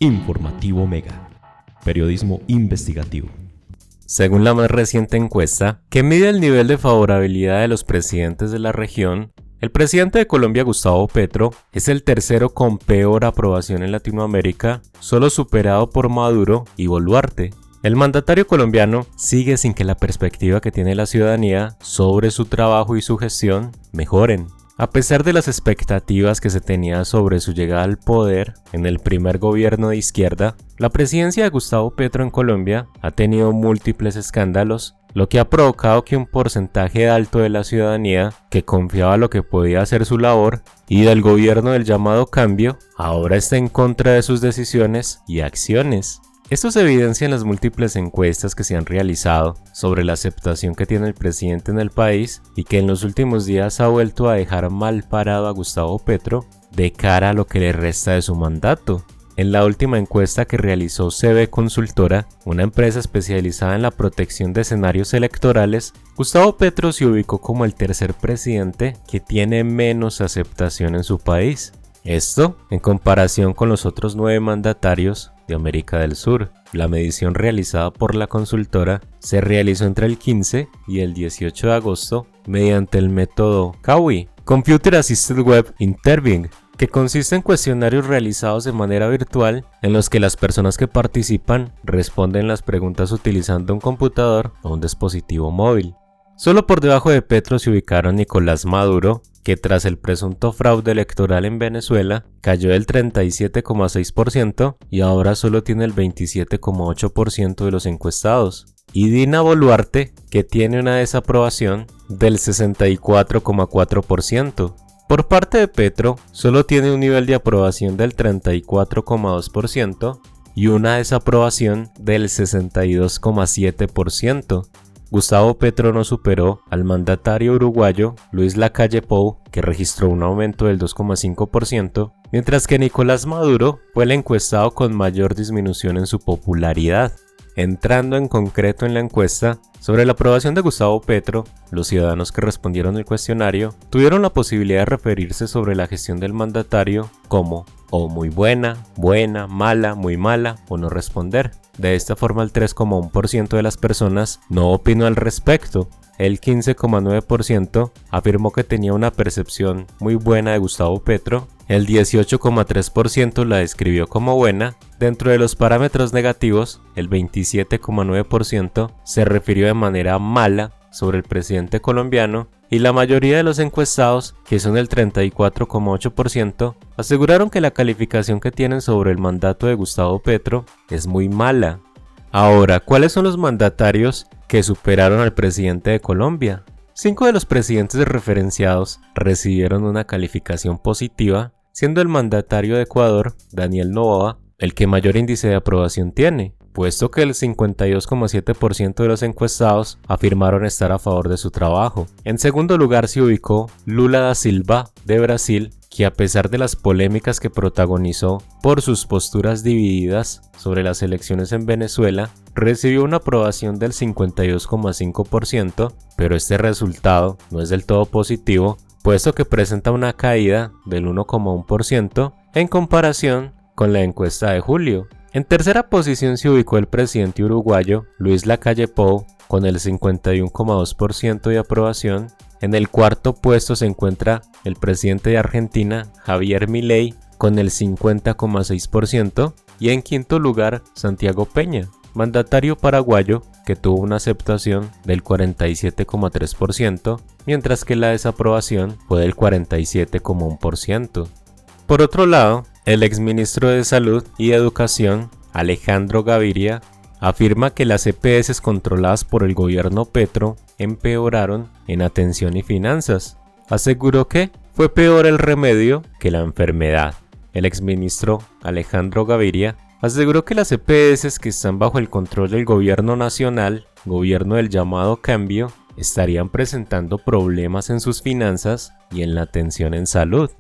Informativo Mega. Periodismo investigativo. Según la más reciente encuesta, que mide el nivel de favorabilidad de los presidentes de la región, el presidente de Colombia, Gustavo Petro, es el tercero con peor aprobación en Latinoamérica, solo superado por Maduro y Boluarte. El mandatario colombiano sigue sin que la perspectiva que tiene la ciudadanía sobre su trabajo y su gestión mejoren. A pesar de las expectativas que se tenía sobre su llegada al poder en el primer gobierno de izquierda, la presidencia de Gustavo Petro en Colombia ha tenido múltiples escándalos, lo que ha provocado que un porcentaje alto de la ciudadanía que confiaba lo que podía hacer su labor y del gobierno del llamado cambio, ahora está en contra de sus decisiones y acciones. Esto se evidencia en las múltiples encuestas que se han realizado sobre la aceptación que tiene el presidente en el país y que en los últimos días ha vuelto a dejar mal parado a Gustavo Petro de cara a lo que le resta de su mandato. En la última encuesta que realizó CB Consultora, una empresa especializada en la protección de escenarios electorales, Gustavo Petro se ubicó como el tercer presidente que tiene menos aceptación en su país. Esto en comparación con los otros 9 mandatarios de América del Sur. La medición realizada por la consultora se realizó entre el 15 y el 18 de agosto mediante el método CAWI, Computer Assisted Web Interviewing, que consiste en cuestionarios realizados de manera virtual en los que las personas que participan responden las preguntas utilizando un computador o un dispositivo móvil. Solo por debajo de Petro se ubicaron Nicolás Maduro, que tras el presunto fraude electoral en Venezuela cayó del 37,6% y ahora solo tiene el 27,8% de los encuestados, y Dina Boluarte, que tiene una desaprobación del 64,4%. Por parte de Petro, solo tiene un nivel de aprobación del 34,2% y una desaprobación del 62,7%. Gustavo Petro no superó al mandatario uruguayo Luis Lacalle Pou, que registró un aumento del 2,5%, mientras que Nicolás Maduro fue el encuestado con mayor disminución en su popularidad. Entrando en concreto en la encuesta, sobre la aprobación de Gustavo Petro, los ciudadanos que respondieron el cuestionario tuvieron la posibilidad de referirse sobre la gestión del mandatario como o muy buena, buena, mala, muy mala o no responder. De esta forma el 3,1% de las personas no opinó al respecto. El 15,9% afirmó que tenía una percepción muy buena de Gustavo Petro. El 18,3% la describió como buena. Dentro de los parámetros negativos, el 27,9% se refirió de manera mala sobre el presidente colombiano y la mayoría de los encuestados, que son el 34,8%, aseguraron que la calificación que tienen sobre el mandato de Gustavo Petro es muy mala. Ahora, ¿cuáles son los mandatarios que superaron al presidente de Colombia? 5 de los presidentes referenciados recibieron una calificación positiva, siendo el mandatario de Ecuador, Daniel Noboa, el que mayor índice de aprobación tiene, puesto que el 52,7% de los encuestados afirmaron estar a favor de su trabajo. En segundo lugar se ubicó Lula da Silva, de Brasil, que a pesar de las polémicas que protagonizó por sus posturas divididas sobre las elecciones en Venezuela, recibió una aprobación del 52,5%, pero este resultado no es del todo positivo, puesto que presenta una caída del 1,1% en comparación con la encuesta de julio. En tercera posición se ubicó el presidente uruguayo Luis Lacalle Pou con el 51,2% de aprobación. En el cuarto puesto se encuentra el presidente de Argentina, Javier Milei, con el 50,6%, y en quinto lugar Santiago Peña, mandatario paraguayo, que tuvo una aceptación del 47,3%, mientras que la desaprobación fue del 47,1%. Por otro lado, el exministro de Salud y Educación, Alejandro Gaviria, afirma que las EPS controladas por el gobierno Petro empeoraron en atención y finanzas. Aseguró que fue peor el remedio que la enfermedad. El exministro Alejandro Gaviria aseguró que las EPS que están bajo el control del gobierno nacional, gobierno del llamado cambio, estarían presentando problemas en sus finanzas y en la atención en salud.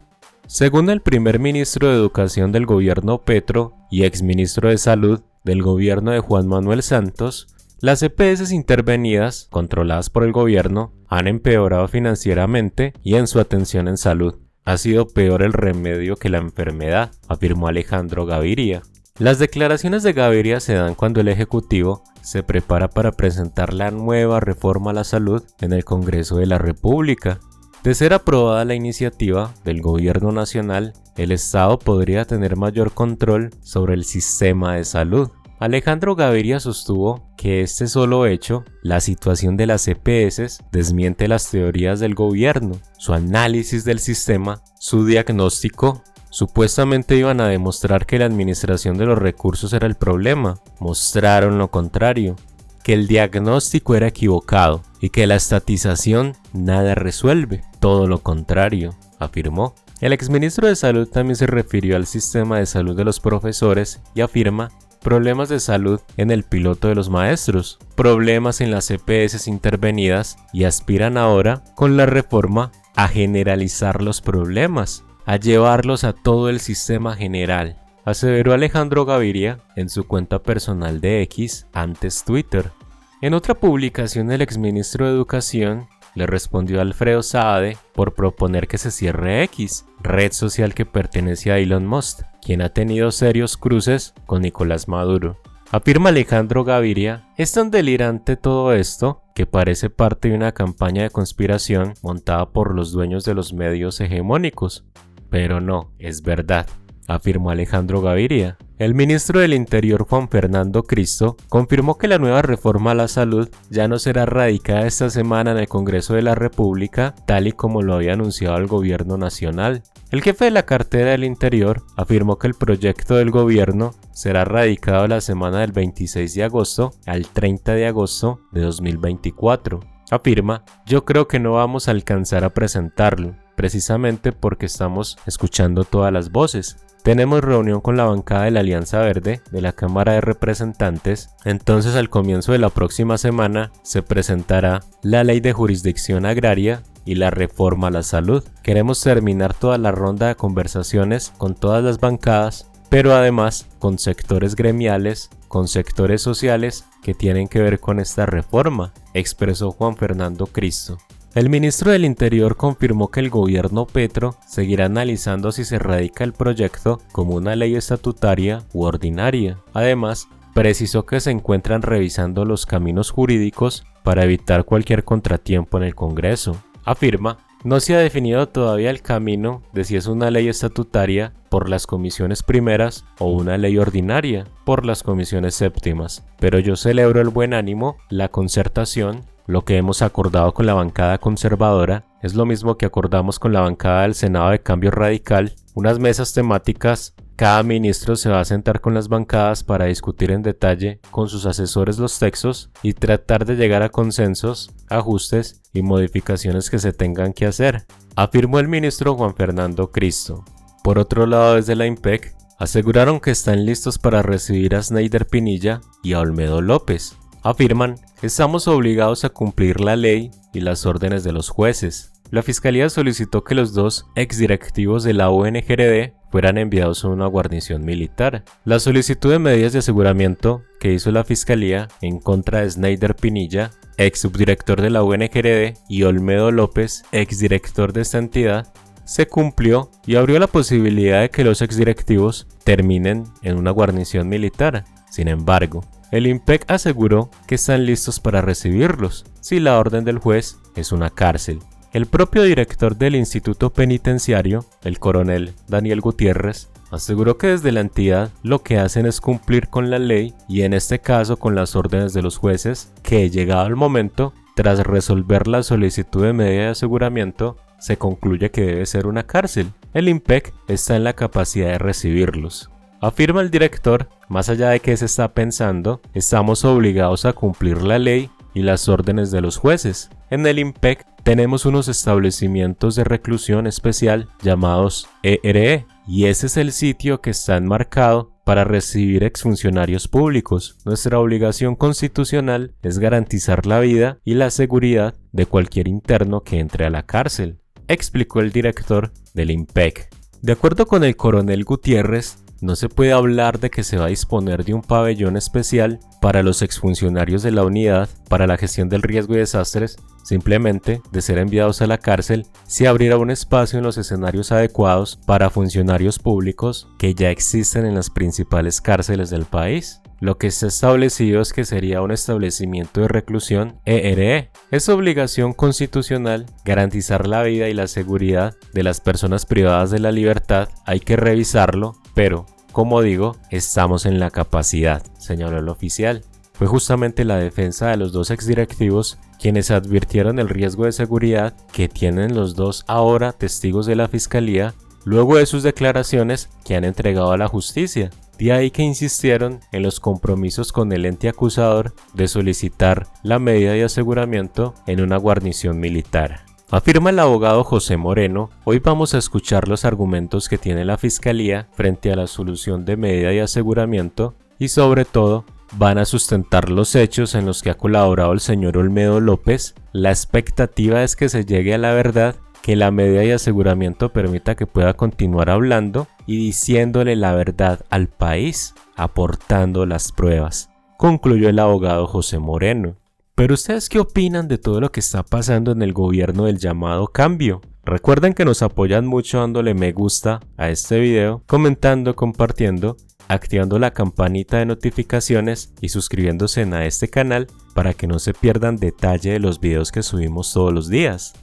Según el primer ministro de Educación del gobierno Petro y exministro de Salud del gobierno de Juan Manuel Santos, las EPS intervenidas, controladas por el gobierno, han empeorado financieramente y en su atención en salud. Ha sido peor el remedio que la enfermedad, afirmó Alejandro Gaviria. Las declaraciones de Gaviria se dan cuando el Ejecutivo se prepara para presentar la nueva reforma a la salud en el Congreso de la República. De ser aprobada la iniciativa del Gobierno Nacional, el Estado podría tener mayor control sobre el sistema de salud. Alejandro Gaviria sostuvo que este solo hecho, la situación de las EPS, desmiente las teorías del gobierno, su análisis del sistema, su diagnóstico. Supuestamente iban a demostrar que la administración de los recursos era el problema. Mostraron lo contrario, que el diagnóstico era equivocado y que la estatización nada resuelve. Todo lo contrario, afirmó. El exministro de Salud también se refirió al sistema de salud de los profesores y afirma problemas de salud en el piloto de los maestros, problemas en las EPS intervenidas y aspiran ahora, con la reforma, a generalizar los problemas, a llevarlos a todo el sistema general, aseveró Alejandro Gaviria en su cuenta personal de X, antes Twitter. En otra publicación, el exministro de Educación le respondió a Alfredo Saade por proponer que se cierre X, red social que pertenece a Elon Musk, quien ha tenido serios cruces con Nicolás Maduro. Afirma Alejandro Gaviria, es tan delirante todo esto que parece parte de una campaña de conspiración montada por los dueños de los medios hegemónicos. Pero no, es verdad, afirmó Alejandro Gaviria. El ministro del Interior, Juan Fernando Cristo, confirmó que la nueva reforma a la salud ya no será radicada esta semana en el Congreso de la República, tal y como lo había anunciado el gobierno nacional. El jefe de la cartera del Interior afirmó que el proyecto del gobierno será radicado la semana del 26 de agosto al 30 de agosto de 2024. Afirma, yo creo que no vamos a alcanzar a presentarlo, precisamente porque estamos escuchando todas las voces. Tenemos reunión con la bancada de la Alianza Verde de la Cámara de Representantes, entonces al comienzo de la próxima semana se presentará la Ley de Jurisdicción Agraria y la reforma a la salud. Queremos terminar toda la ronda de conversaciones con todas las bancadas, pero además con sectores gremiales, con sectores sociales que tienen que ver con esta reforma, expresó Juan Fernando Cristo. El ministro del Interior confirmó que el gobierno Petro seguirá analizando si se radica el proyecto como una ley estatutaria u ordinaria. Además, precisó que se encuentran revisando los caminos jurídicos para evitar cualquier contratiempo en el Congreso. Afirma, no se ha definido todavía el camino de si es una ley estatutaria por las comisiones primeras o una ley ordinaria por las comisiones séptimas, pero yo celebro el buen ánimo, la concertación. Lo que hemos acordado con la bancada conservadora es lo mismo que acordamos con la bancada del Senado de Cambio Radical, unas mesas temáticas. Cada ministro se va a sentar con las bancadas para discutir en detalle con sus asesores los textos y tratar de llegar a consensos, ajustes y modificaciones que se tengan que hacer, afirmó el ministro Juan Fernando Cristo. Por otro lado, desde la IMPEC, aseguraron que están listos para recibir a Snyder Pinilla y a Olmedo López. Afirman, estamos obligados a cumplir la ley y las órdenes de los jueces. La Fiscalía solicitó que los dos exdirectivos de la UNGRD fueran enviados a una guarnición militar. La solicitud de medidas de aseguramiento que hizo la Fiscalía en contra de Snyder Pinilla, ex subdirector de la UNGRD, y Olmedo López, exdirector de esta entidad, se cumplió y abrió la posibilidad de que los exdirectivos terminen en una guarnición militar. Sin embargo, el IMPEC aseguró que están listos para recibirlos si la orden del juez es una cárcel. El propio director del Instituto Penitenciario, el coronel Daniel Gutiérrez, aseguró que desde la entidad lo que hacen es cumplir con la ley y en este caso con las órdenes de los jueces que, llegado el momento, tras resolver la solicitud de medida de aseguramiento, se concluye que debe ser una cárcel. El IMPEC está en la capacidad de recibirlos. Afirma el director, más allá de que se está pensando, estamos obligados a cumplir la ley y las órdenes de los jueces. En el IMPEC tenemos unos establecimientos de reclusión especial llamados ERE, y ese es el sitio que está enmarcado para recibir exfuncionarios públicos. Nuestra obligación constitucional es garantizar la vida y la seguridad de cualquier interno que entre a la cárcel, explicó el director del IMPEC. De acuerdo con el coronel Gutiérrez, no se puede hablar de que se va a disponer de un pabellón especial para los exfuncionarios de la unidad para la gestión del riesgo y desastres. Simplemente, de ser enviados a la cárcel, se abrirá un espacio en los escenarios adecuados para funcionarios públicos que ya existen en las principales cárceles del país. Lo que está establecido es que sería un establecimiento de reclusión ERE. Es obligación constitucional garantizar la vida y la seguridad de las personas privadas de la libertad. Hay que revisarlo, pero, como digo, estamos en la capacidad, señaló el oficial. Fue justamente la defensa de los dos exdirectivos quienes advirtieron el riesgo de seguridad que tienen los dos ahora testigos de la fiscalía luego de sus declaraciones que han entregado a la justicia. De ahí que insistieron en los compromisos con el ente acusador de solicitar la medida de aseguramiento en una guarnición militar. Afirma el abogado José Moreno. Hoy vamos a escuchar los argumentos que tiene la fiscalía frente a la solución de medida de aseguramiento y sobre todo van a sustentar los hechos en los que ha colaborado el señor Olmedo López. La expectativa es que se llegue a la verdad, que la medida de aseguramiento permita que pueda continuar hablando y diciéndole la verdad al país, aportando las pruebas, concluyó el abogado José Moreno. Pero ¿ustedes qué opinan de todo lo que está pasando en el gobierno del llamado cambio? Recuerden que nos apoyan mucho dándole me gusta a este video, comentando, compartiendo, activando la campanita de notificaciones y suscribiéndose a este canal para que no se pierdan detalle de los videos que subimos todos los días.